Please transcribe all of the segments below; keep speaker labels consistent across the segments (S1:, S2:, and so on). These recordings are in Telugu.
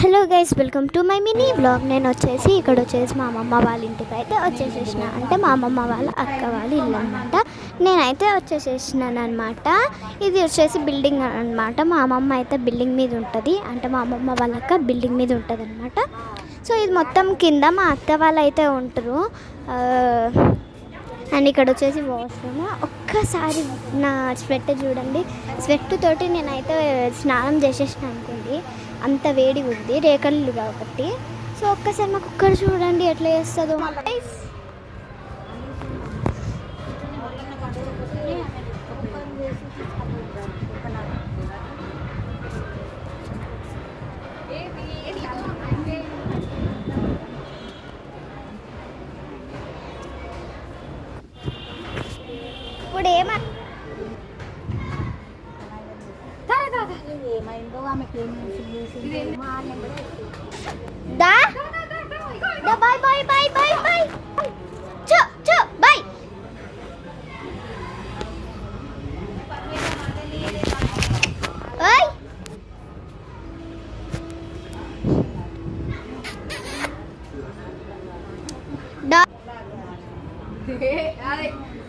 S1: Hello guys, welcome to my mini blog. నేను వచ్చేసి ఇక్కడ మా అమ్మమ్మ వాళ్ళ ఇంటికి అయితే వచ్చేసేసిన. అంటే మా అమ్మమ్మ వాళ్ళ అక్క వాళ్ళ ఇల్లు అనమాట. నేనైతే వచ్చేసేసినాను అనమాట. ఇది వచ్చేసి బిల్డింగ్ అనమాట. మా అమ్మమ్మ అయితే బిల్డింగ్ మీద ఉంటుంది, అంటే మా అమ్మమ్మ వాళ్ళ అక్క బిల్డింగ్ మీద ఉంటుంది అనమాట. సో ఇది మొత్తం కింద మా అక్క వాళ్ళు అయితే ఉంటారు. అండ్ ఇక్కడ వచ్చేసి వాష్రూమ్. ఒక్కసారి నా స్వెట్ చూడండి. స్వెట్ తోటి నేనైతే స్నానం చేసేసిన అనుకోండి, అంత వేడి ఉంది రేఖలు కాబట్టి. సో ఒక్కసారి మాకు ఒక్కరు చూడండి ఎట్లా చేస్తుందో. ఇప్పుడు bye bye bye bye bye bye.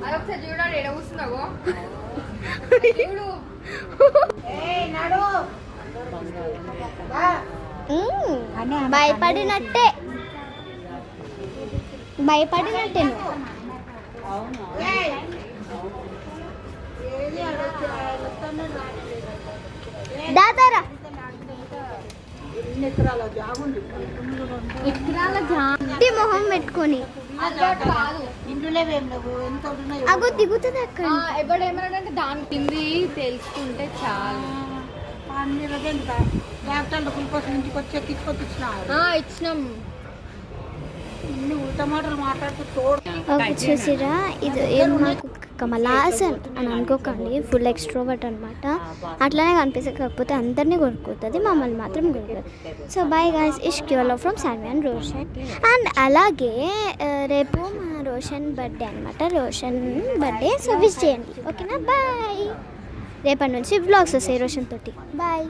S2: అదొకసారి చూడండి, ఎడ కూర్చున్నావో
S1: భయపడినట్టే దాదారా మొహం పెట్టుకొని అగో దిగుతుంది అక్కడ.
S2: ఎవడు ఏమన్నాడంటే దాని కింది తెలుసుకుంటే చాలు. ఇచ్చినాం
S1: చూసిరా. ఇది ఏం మాకు కమలాసన్ అని అనుకోకండి, ఫుల్ ఎక్స్ట్రోవర్ట్ అనమాట. అట్లానే కనిపిస్తుంది, కాకపోతే అందరినీ కొనుక్కుంటుంది, మమ్మల్ని మాత్రం కొనుక్కుంటుంది. సో బాయ్ గైస్, ఇష్క్ your love from Sanvi and Roshan. And అలాగే రేపు మా రోషన్ బర్త్డే అనమాట. రోషన్ బర్త్డే, సో విష్ చేయండి, ఓకేనా? బాయ్. రేపటి నుంచి వ్లాగ్స్ వస్తాయి రోషన్ తోటి. బాయ్.